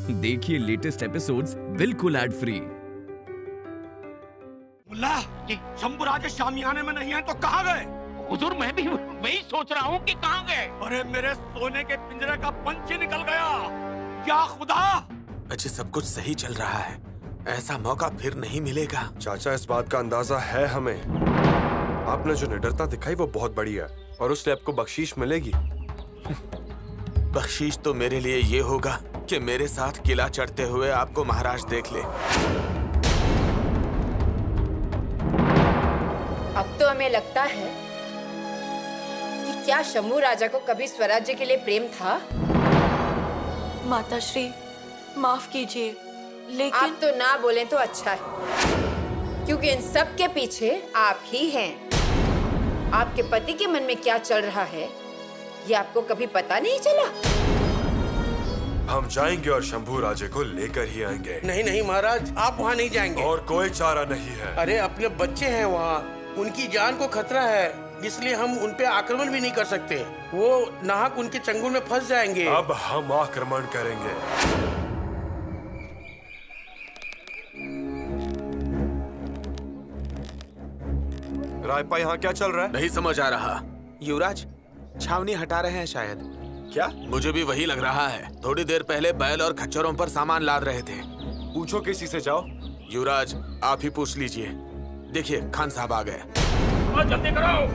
देखिए latest episodes बिल्कुल ad free. मुल्ला, शंभू राजे शामियाने में नहीं है तो कहाँ गए? हुजूर मैं भी वही सोच रहा हूँ कि कहाँ गए। अरे मेरे सोने के पिंजरे का पंछी निकल गया। क्या खुदा! अच्छा सब कुछ सही चल रहा है, ऐसा मौका फिर नहीं मिलेगा। चाचा इस बात का अंदाजा है हमें। आपने जो निडरता दिखाई वो बहुत बड़ी है और उससे आपको बख्शीश मिलेगी। बख्शीश तो मेरे लिए ये होगा कि मेरे साथ किला चढ़ते हुए आपको महाराज देख ले। अब तो हमें लगता है कि क्या शंभू राजा को कभी स्वराज्य के लिए प्रेम था? माताश्री माफ कीजिए, लेकिन आप तो ना बोलें तो अच्छा है, क्योंकि इन सब के पीछे आप ही हैं। आपके पति के मन में क्या चल रहा है ये आपको कभी पता नहीं चला? हम जाएंगे और शंभू राजे को लेकर ही आएंगे। नहीं नहीं महाराज, आप वहाँ नहीं जाएंगे। और कोई चारा नहीं है। अरे अपने बच्चे हैं वहाँ, उनकी जान को खतरा है, इसलिए हम उन पे आक्रमण भी नहीं कर सकते। वो नाहक उनके चंगुल में फंस जाएंगे। अब हम आक्रमण करेंगे। रायपा यहाँ क्या चल रहा है? नहीं समझ आ रहा। युवराज छावनी हटा रहे हैं शायद। क्या? मुझे भी वही लग रहा है। थोड़ी देर पहले बैल और खच्चरों पर सामान लाद रहे थे। पूछो किसी से जाओ। युवराज आप ही पूछ लीजिए। देखिए खान साहब आ गए। जल्दी करो।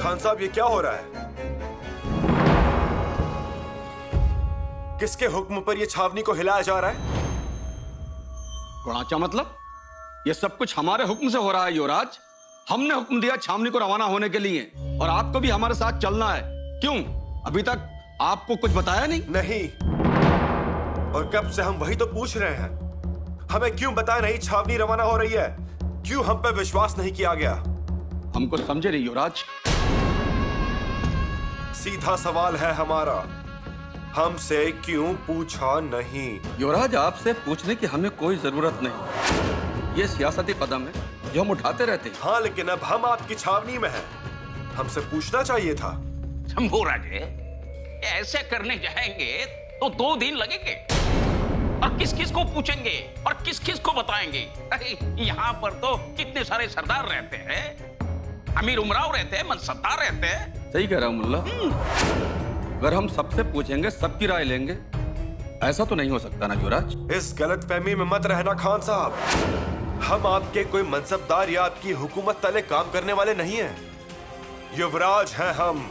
खान साहब ये क्या हो रहा है? किसके हुक्म पर ये छावनी को हिलाया जा रहा है? गुणाचा मतलब? ये सब कुछ हमारे हुक्म से हो रहा है युवराज। हमने हुक्म दिया छावनी को रवाना होने के लिए और आपको भी हमारे साथ चलना है। क्यों? अभी तक आपको कुछ बताया नहीं? नहीं। और कब से हम वही तो पूछ रहे हैं। हमें क्यों बताया नहीं छावनी रवाना हो रही है? क्यों हम पे विश्वास नहीं किया गया? हमको समझे नहीं युवराज। सीधा सवाल है हमारा, हमसे क्यों पूछा नहीं? युवराज आपसे पूछने की हमें कोई जरूरत नहीं। ये सियासती कदम है जो हम उठाते रहते हैं। हाँ लेकिन अब हम आपकी छावनी में हैं, हमसे पूछना चाहिए था। शंभू राजे ऐसे करने जाएंगे तो 2 दिन लगेंगे और किस किस को पूछेंगे और किस किस को बताएंगे? अरे यहाँ पर तो कितने सारे सरदार रहते हैं, अमीर उमराव रहते हैं, मनसबदार रहते हैं। सही कह रहा हूँ मुल्ला। अगर हम सबसे पूछेंगे, सबकी राय लेंगे, ऐसा तो नहीं हो सकता ना युवराज। इस गलतफहमी में मत रहना खान साहब। हम आपके कोई मनसबदार या आपकी हुकूमत तले काम करने वाले नहीं हैं। युवराज हैं हम।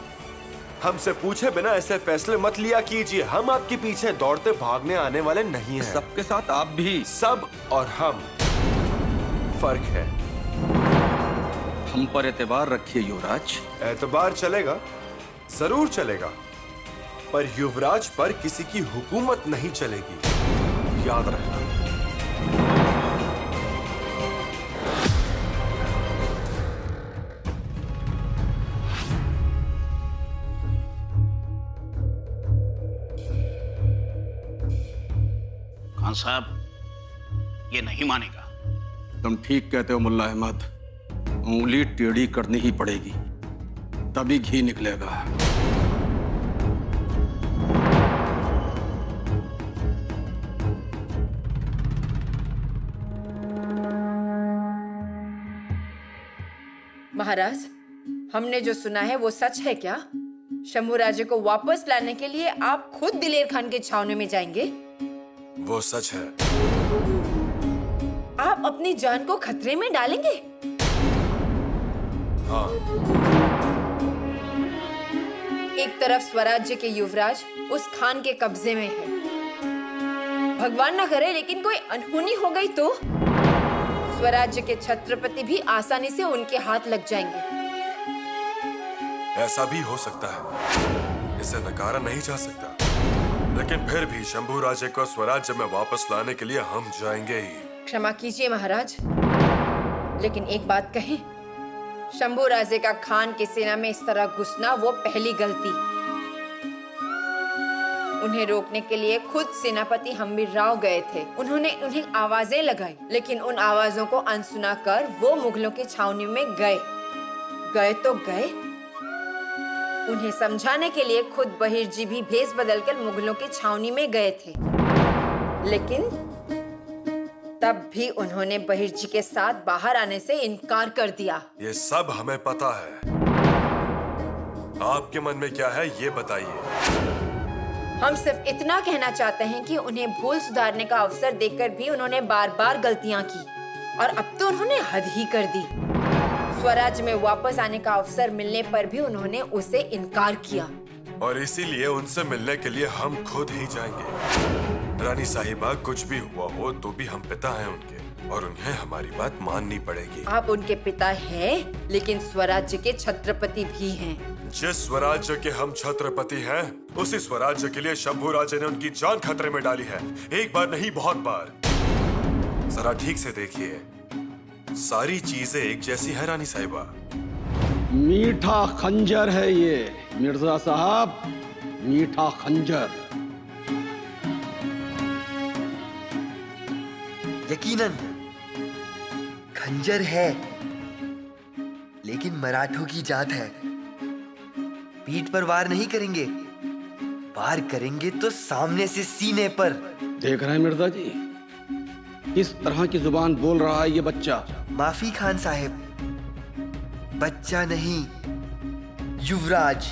हमसे पूछे बिना ऐसे फैसले मत लिया कीजिए। हम आपके पीछे दौड़ते भागने आने वाले नहीं हैं। सबके साथ आप भी। सब और हम फर्क है। हम पर एतबार रखिए युवराज। एतबार चलेगा, जरूर चलेगा, पर युवराज पर किसी की हुकूमत नहीं चलेगी, याद रखना। खान साहब ये नहीं मानेगा। तुम ठीक कहते हो मुल्ला अहमद, उंगली टेढ़ी करनी ही पड़ेगी, तभी घी निकलेगा। महाराज, हमने जो सुना है वो सच है क्या? शंभू राजे को वापस लाने के लिए आप खुद दिलेर खान के छावनी में जाएंगे? वो सच है। आप अपनी जान को खतरे में डालेंगे? हाँ। एक तरफ स्वराज्य के युवराज उस खान के कब्जे में है। भगवान ना करे लेकिन कोई अनहोनी हो गई तो स्वराज्य के छत्रपति भी आसानी से उनके हाथ लग जाएंगे। ऐसा भी हो सकता है, इसे नकारा नहीं जा सकता, लेकिन फिर भी शंभू राजे को स्वराज्य में वापस लाने के लिए हम जाएंगे ही। क्षमा कीजिए महाराज, लेकिन एक बात कहें, शंभू राजे का खान की सेना में इस तरह घुसना वो पहली गलती। उन्हें रोकने के लिए खुद सेनापति हम्बीर राव गए थे। उन्होंने उन्हें आवाजें लगाई, लेकिन उन आवाजों को अनसुना कर वो मुगलों की छावनी में गए तो गए, उन्हें समझाने के लिए खुद बहिर जी भी भेष बदलकर मुगलों की छावनी में गए थे, लेकिन तब भी उन्होंने बहिर जी के साथ बाहर आने से इनकार कर दिया। ये सब हमें पता है। आपके मन में क्या है ये बताइए। हम सिर्फ इतना कहना चाहते हैं कि उन्हें भूल सुधारने का अवसर देकर भी उन्होंने बार बार गलतियां की और अब तो उन्होंने हद ही कर दी। स्वराज्य में वापस आने का अवसर मिलने पर भी उन्होंने उसे इनकार किया और इसीलिए उनसे मिलने के लिए हम खुद ही जाएंगे। रानी साहिबा, कुछ भी हुआ हो तो भी हम पिता हैं उनके और उन्हें हमारी बात माननी पड़ेगी। आप उनके पिता हैं, लेकिन स्वराज्य के छत्रपति भी हैं। जिस स्वराज्य के हम छत्रपति हैं, उसी स्वराज्य के लिए शंभू राजे ने उनकी जान खतरे में डाली है। एक बार नहीं, बहुत बार। जरा ठीक से देखिए, सारी चीजें एक जैसी है रानी साहिबा। मीठा खंजर है ये मिर्जा साहब, मीठा खंजर। यकीनन खंजर है, लेकिन मराठों की जात है। पीठ पर वार नहीं करेंगे, वार करेंगे तो सामने से सीने पर। देख रहे हैं मिर्जा जी, किस तरह की जुबान बोल रहा है ये बच्चा। माफी खान साहब, बच्चा नहीं, युवराज।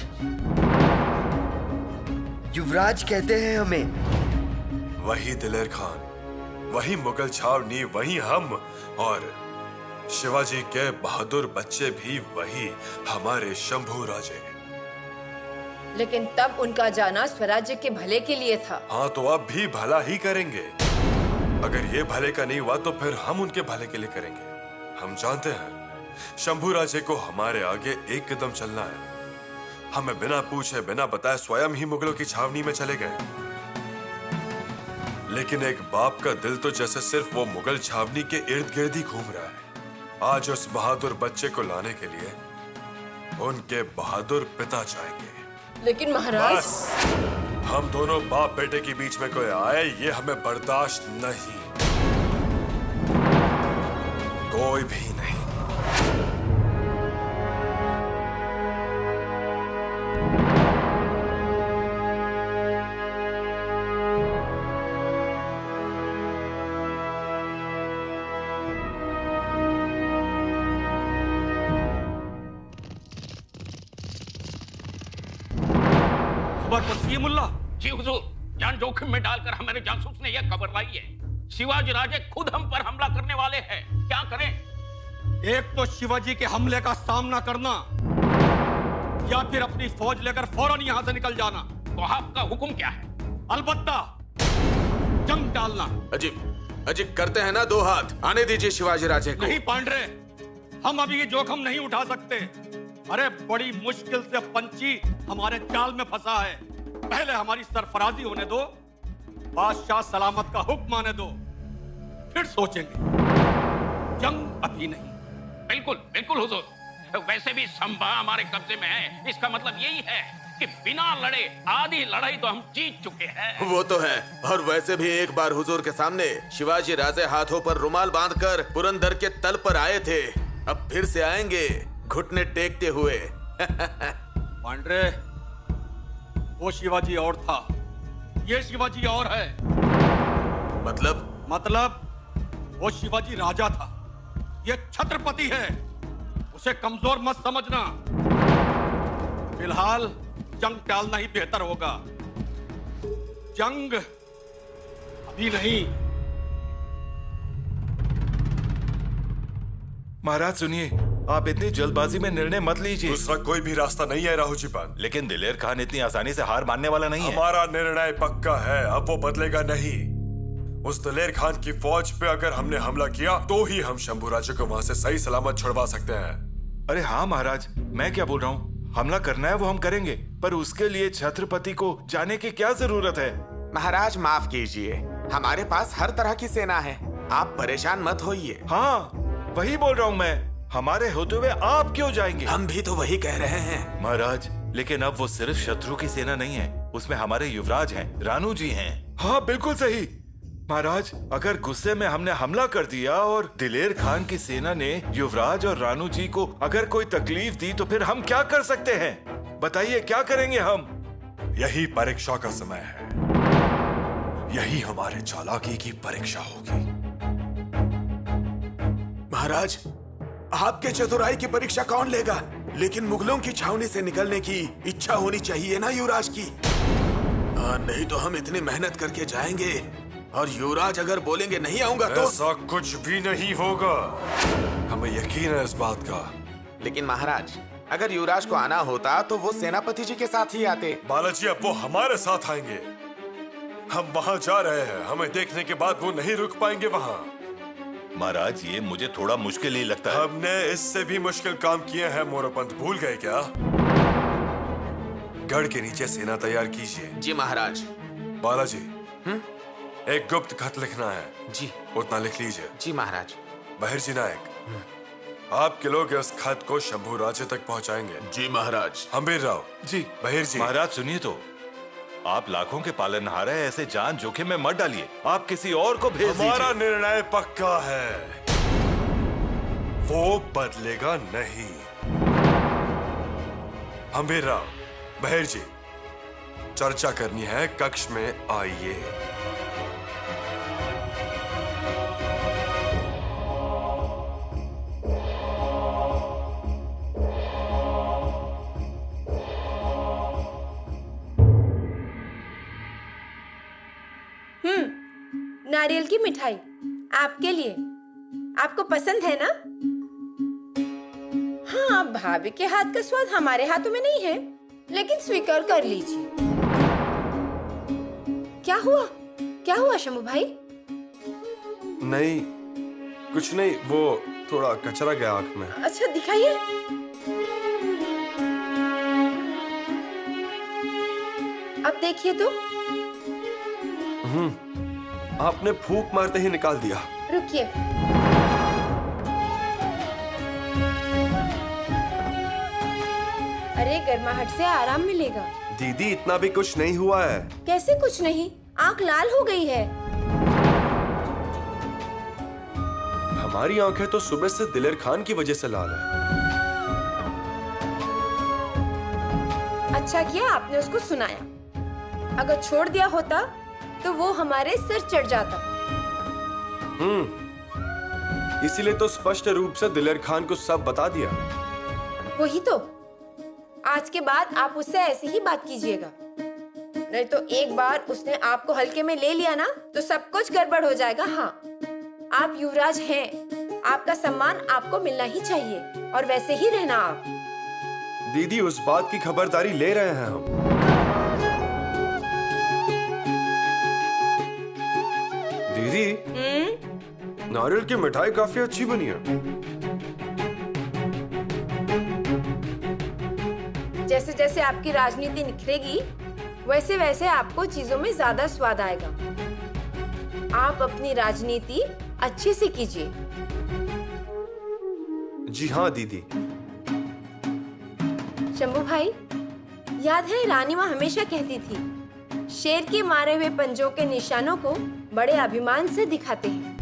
युवराज कहते हैं हमें। वही दिलेर खान, वही मुगल छावनी, वही हम, और शिवाजी के बहादुर बच्चे भी वही हमारे शंभू राजे। लेकिन तब उनका जाना स्वराज्य के भले के लिए था। हाँ, तो अब भी भला ही करेंगे। अगर ये भले का नहीं हुआ तो फिर हम उनके भले के लिए करेंगे। हम जानते हैं शंभू राजे को हमारे आगे एक कदम चलना है। हमें बिना पूछे बिना बताए स्वयं ही मुगलों की छावनी में चले गए। लेकिन एक बाप का दिल तो जैसे सिर्फ वो मुगल छावनी के इर्द गिर्द ही घूम रहा है। आज उस बहादुर बच्चे को लाने के लिए उनके बहादुर पिता जाएंगे। लेकिन महाराज, बस, हम दोनों बाप बेटे के बीच में कोई आए ये हमें बर्दाश्त नहीं, कोई भी नहीं। मुल्ला जी हुजूर, जान जोखिम में डालकर हमारे जासूस ने यह खबर लाई है। शिवाजी राजे खुद हम पर हमला करने वाले हैं। क्या करें? एक तो शिवाजी के हमले का सामना करना या फिर अपनी फौज लेकर फौरन यहाँ से निकल जाना। तो आपका हुक्म क्या है? अलबत्ता जंग डालना। अजीब अजीब करते हैं ना दो हाथ। आने दीजिए शिवाजी राजे को। नहीं पांडरे, हम अभी ये जोखिम नहीं उठा सकते। अरे बड़ी मुश्किल से पंछी हमारे जाल में फंसा है। पहले हमारी सरफराजी होने दो, बादशाह सलामत का हुक्म आने दो, फिर सोचेंगे। जंग अभी नहीं। बिल्कुल बिल्कुल हुजूर। वैसे भी संभा हमारे कब्जे में है। इसका मतलब यही है कि बिना लड़े आधी लड़ाई तो हम जीत चुके हैं। वो तो है। और वैसे भी एक बार हुजूर के सामने शिवाजी राजे हाथों पर रुमाल बांधकर पुरंदर के तल पर आए थे। अब फिर से आएंगे घुटने टेकते हुए। पांडरे, वो शिवाजी और था, ये शिवाजी और है। मतलब वो शिवाजी राजा था, ये छत्रपति है। उसे कमजोर मत समझना। फिलहाल जंग टालना ही बेहतर होगा। जंग अभी नहीं। महाराज सुनिए, आप इतनी जल्दबाजी में निर्णय मत लीजिए। दूसरा कोई भी रास्ता नहीं है राहु जी पान। लेकिन दिलेर खान इतनी आसानी से हार मानने वाला नहीं है। हमारा निर्णय पक्का है, अब वो बदलेगा नहीं। उस दिलेर खान की फौज पे अगर हमने हमला किया तो ही हम शंभू राजे को वहां से सही सलामत छुड़वा सकते हैं। अरे हाँ महाराज, मैं क्या बोल रहा हूँ, हमला करना है वो हम करेंगे, पर उसके लिए छत्रपति को जाने की क्या जरूरत है। महाराज माफ कीजिए, हमारे पास हर तरह की सेना है, आप परेशान मत होइए। हाँ वही बोल रहा हूँ मैं, हमारे होते हुए आप क्यों जाएंगे? हम भी तो वही कह रहे हैं महाराज। लेकिन अब वो सिर्फ शत्रु की सेना नहीं है, उसमें हमारे युवराज हैं, रानू जी हैं। हाँ बिल्कुल सही महाराज। अगर गुस्से में हमने हमला कर दिया और दिलेर खान की सेना ने युवराज और रानू जी को अगर कोई तकलीफ दी तो फिर हम क्या कर सकते हैं? बताइए क्या करेंगे हम? यही परीक्षा का समय है। यही हमारे चालाकी की परीक्षा होगी। महाराज, आपके चतुराई की परीक्षा कौन लेगा? लेकिन मुगलों की छावनी से निकलने की इच्छा होनी चाहिए ना युवराज की। नहीं तो हम इतनी मेहनत करके जाएंगे और युवराज अगर बोलेंगे नहीं आऊंगा तो ऐसा कुछ भी नहीं होगा, हमें यकीन है इस बात का। लेकिन महाराज, अगर युवराज को आना होता तो वो सेनापति जी के साथ ही आते। बालाजी, अब वो हमारे साथ आएंगे। हम वहाँ जा रहे हैं, हमें देखने के बाद वो नहीं रुक पाएंगे वहाँ। महाराज, ये मुझे थोड़ा मुश्किल ही लगता है। हमने इससे भी मुश्किल काम किए हैं मोरोपंत, भूल गए क्या? गढ़ के नीचे सेना तैयार कीजिए। जी महाराज। बालाजी, एक गुप्त खत लिखना है। जी। उतना लिख लीजिए। जी महाराज। बहिर्जी नायक, आपके लोग इस खत को शंभू राज्य तक पहुंचाएंगे। जी महाराज। हम्बीर राव। जी। बहिर्जी। महाराज सुनिए तो, आप लाखों के पालनहार हैं, ऐसे जान जोखिम में मत डालिए। आप किसी और को भेज दीजिए। हमारा निर्णय पक्का है, वो बदलेगा नहीं। हम्बीर राव, बहिर्जी, चर्चा करनी है, कक्ष में आइए। नारियल की मिठाई आपके लिए। आपको पसंद है ना? हाँ, भाभी के हाथ का स्वाद हमारे हाथों में नहीं है, लेकिन स्वीकार कर लीजिए। क्या हुआ? क्या हुआ शंभू भाई? नहीं, कुछ नहीं, वो थोड़ा कचरा गया आंख में। अच्छा, दिखाइए। अब देखिए तो। आपने फूंक मारते ही निकाल दिया। रुकिए। अरे, गर्माहट से आराम मिलेगा। दीदी, इतना भी कुछ नहीं हुआ है। कैसे कुछ नहीं? आंख लाल हो गई है। हमारी आंखें तो सुबह से दिलेर खान की वजह से लाल है। अच्छा किया आपने उसको सुनाया। अगर छोड़ दिया होता तो वो हमारे सिर चढ़ जाता। इसीलिए तो स्पष्ट रूप से दिलेर खान को सब बता दिया। वही तो। आज के बाद आप उससे ऐसे ही बात कीजिएगा, नहीं तो एक बार उसने आपको हल्के में ले लिया ना तो सब कुछ गड़बड़ हो जाएगा। हाँ, आप युवराज हैं, आपका सम्मान आपको मिलना ही चाहिए और वैसे ही रहना आप। दीदी, उस बात की खबरदारी ले रहे हैं हम। दीदी, नारियल की मिठाई काफी अच्छी बनी है। जैसे जैसे आपकी राजनीति निखरेगी, वैसे वैसे आपको चीजों में ज्यादा स्वाद आएगा। आप अपनी राजनीति अच्छे से कीजिए। जी हाँ दीदी। शंभू भाई, याद है रानी माँ हमेशा कहती थी, शेर के मारे हुए पंजों के निशानों को बड़े अभिमान से दिखाते हैं,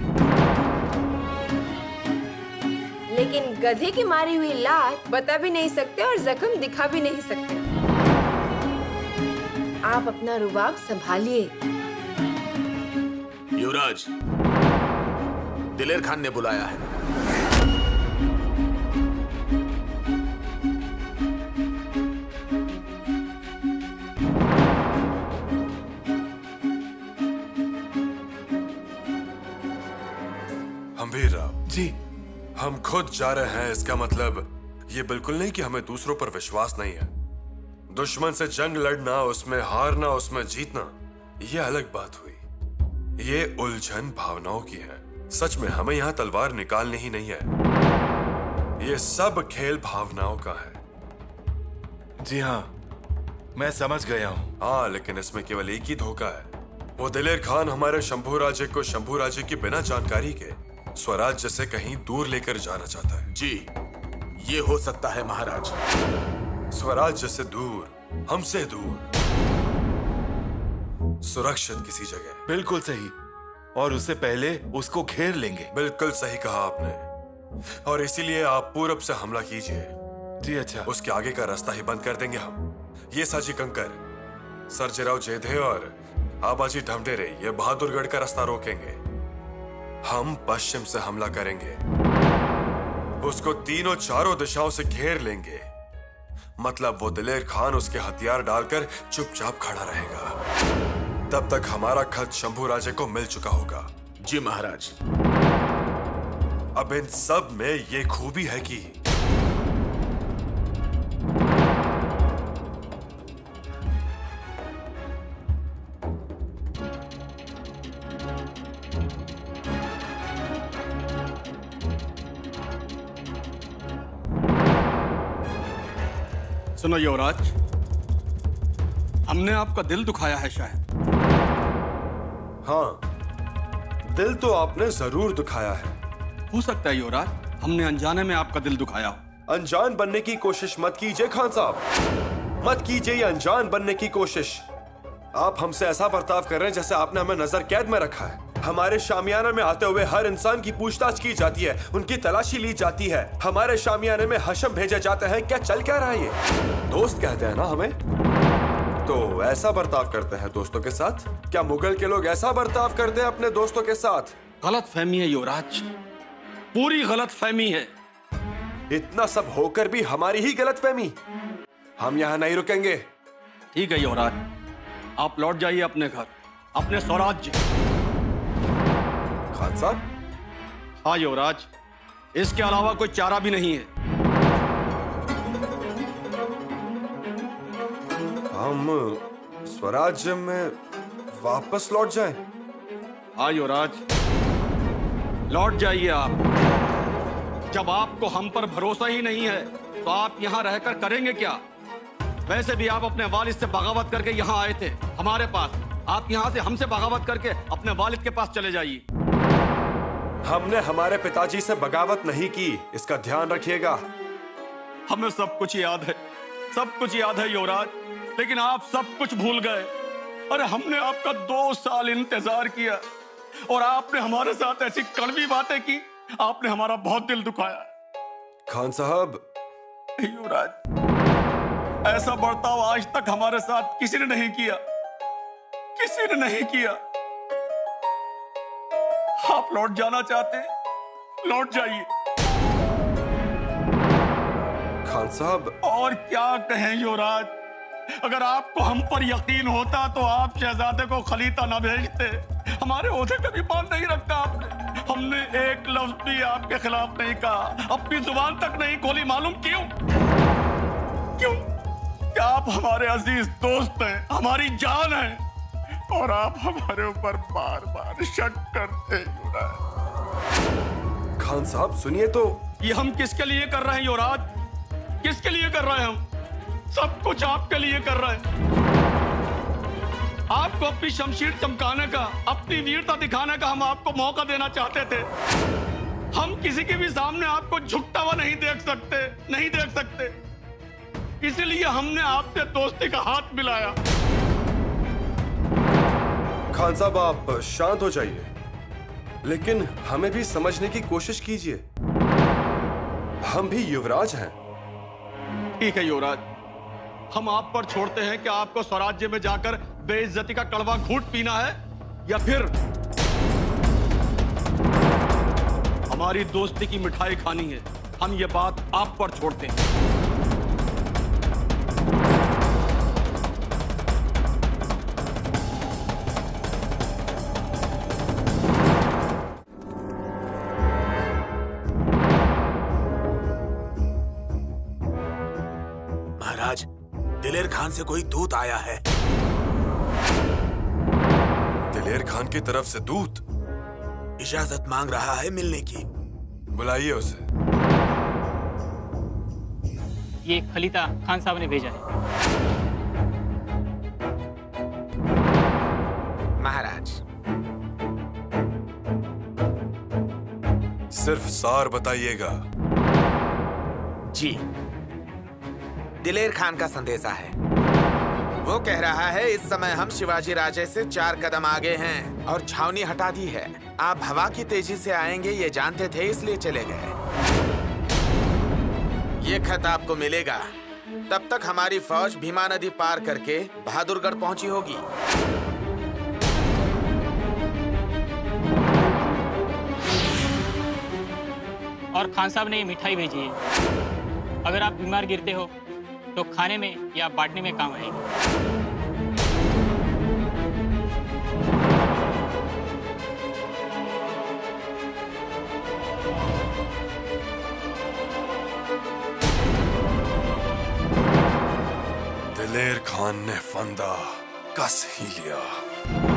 लेकिन गधे की मारी हुई लात बता भी नहीं सकते और जख्म दिखा भी नहीं सकते। आप अपना रुबाब संभालिए। युवराज, दिलेर खान ने बुलाया है। हम्बीर राव जी। हम खुद जा रहे हैं, इसका मतलब ये बिल्कुल नहीं कि हमें दूसरों पर विश्वास नहीं है। दुश्मन से जंग लड़ना, उसमें हारना, उसमें जीतना, ये अलग बात हुई। ये उलझन भावनाओं की है। सच में हमें यहाँ तलवार निकालनी ही नहीं है। ये सब खेल भावनाओं का है। जी हाँ, मैं समझ गया हूँ। हाँ, लेकिन इसमें केवल एक ही धोखा है। वो दिलेर खान हमारे शंभू राज्य को शंभू राज्य की बिना जानकारी के स्वराज्य से कहीं दूर लेकर जाना चाहता है। जी, ये हो सकता है महाराज। स्वराज्य से दूर, हमसे दूर, सुरक्षित किसी जगह। बिल्कुल सही। और उससे पहले उसको घेर लेंगे। बिल्कुल सही कहा आपने। और इसीलिए आप पूरब से हमला कीजिए। जी अच्छा। उसके आगे का रास्ता ही बंद कर देंगे हम। ये साजी कंकर, सर्जेराव जेधे और आबाजी ढमढेरे ये बहादुरगढ़ का रास्ता रोकेंगे। हम पश्चिम से हमला करेंगे, उसको तीनों चारों दिशाओं से घेर लेंगे। मतलब वो दिलेर खान उसके हथियार डालकर चुपचाप खड़ा रहेगा। तब तक हमारा खत शंभू राजे को मिल चुका होगा। जी महाराज। अब इन सब में ये खूबी है कि सुनो युवराज, हमने आपका दिल दुखाया है शायद। हाँ, दिल तो आपने जरूर दुखाया है। हो सकता है युवराज, हमने अनजाने में आपका दिल दुखाया हो। अनजान बनने की कोशिश मत कीजिए खान साहब, मत कीजिए ये अनजान बनने की कोशिश। आप हमसे ऐसा बर्ताव कर रहे हैं जैसे आपने हमें नजर कैद में रखा है। हमारे शामियाना में आते हुए हर इंसान की पूछताछ की जाती है, उनकी तलाशी ली जाती है। हमारे शामियाने में हशम भेजे जाते हैं। क्या चल क्या रहा है ये? दोस्त कहते हैं ना हमें, तो ऐसा बर्ताव करते हैं दोस्तों के साथ। क्या मुगल के लोग ऐसा बर्ताव करते हैं अपने दोस्तों के साथ? गलत फहमी है युवराज, पूरी गलत फहमी है। इतना सब होकर भी हमारी ही गलत फहमी। हम यहाँ नहीं रुकेंगे। ठीक है युवराज, आप लौट जाइए अपने घर, अपने स्वराज्य। खान साहब? हाँ युवराज, इसके अलावा कोई चारा भी नहीं है। हम स्वराज्य में वापस लौट जाएं? हाँ युवराज, लौट जाइए आप। जब आपको हम पर भरोसा ही नहीं है तो आप यहाँ रहकर करेंगे क्या? वैसे भी आप अपने वालिद से बगावत करके यहाँ आए थे हमारे पास। आप यहाँ से हमसे बगावत करके अपने वालिद के पास चले जाइए। हमने हमारे पिताजी से बगावत नहीं की, इसका ध्यान रखिएगा। हमें सब कुछ याद है, सब कुछ याद है युवराज, लेकिन आप सब कुछ भूल गए। अरे हमने आपका 2 साल इंतजार किया और आपने हमारे साथ ऐसी कड़वी बातें की। आपने हमारा बहुत दिल दुखाया। खान साहब। युवराज, ऐसा बर्ताव आज तक हमारे साथ किसी ने नहीं किया, किसी ने नहीं किया। आप लौट जाना चाहते हैं, लौट जाइए। खान साहब। और क्या कहें युवराज, अगर आपको हम पर यकीन होता तो आप शहजादे को खलीता न भेजते। हमारे ओहदे पे भी मान नहीं रखा आपने। हमने एक लफ्ज भी आपके खिलाफ नहीं कहा, अपनी जुबान तक नहीं खोली। मालूम क्यों? क्यों? क्या आप हमारे अजीज दोस्त हैं, हमारी जान हैं, और आप हमारे ऊपर बार बार शक करते हैं। खान साहब सुनिए तो। ये हम किसके लिए कर रहे हैं युवराज? किसके लिए कर रहे हैं हम? सब कुछ आपके लिए कर रहे हैं। आपको अपनी शमशीर चमकाने का, अपनी वीरता दिखाने का हम आपको मौका देना चाहते थे। हम किसी के भी सामने आपको झुकता हुआ नहीं देख सकते, नहीं देख सकते। इसलिए हमने आपसे दोस्ती का हाथ मिलाया। खान साहब आप शांत हो जाइए, लेकिन हमें भी समझने की कोशिश कीजिए। हम भी युवराज हैं। ठीक है युवराज, हम आप पर छोड़ते हैं कि आपको स्वराज्य में जाकर बेइज्जती का कड़वा घूंट पीना है या फिर हमारी दोस्ती की मिठाई खानी है। हम ये बात आप पर छोड़ते हैं। महाराज, दिलेर खान से कोई दूत आया है। दिलेर खान की तरफ से दूत? इजाजत मांग रहा है मिलने की। बुलाइए उसे। ये खलीता खान साहब ने भेजा है। महाराज। सिर्फ सार बताइएगा। जी, दिलेर खान का संदेशा है। वो कह रहा है इस समय हम शिवाजी राजे से 4 कदम आगे हैं और छावनी हटा दी है। आप हवा की तेजी से आएंगे ये जानते थे, इसलिए चले गए। ये खत आपको मिलेगा तब तक हमारी फौज भीमा नदी पार करके बहादुरगढ़ पहुंची होगी। और खान साहब ने ये मिठाई भेजी है। अगर आप बीमार गिरते हो तो खाने में या बांटने में काम आएगी। दिलेर खान ने फंदा कस ही लिया।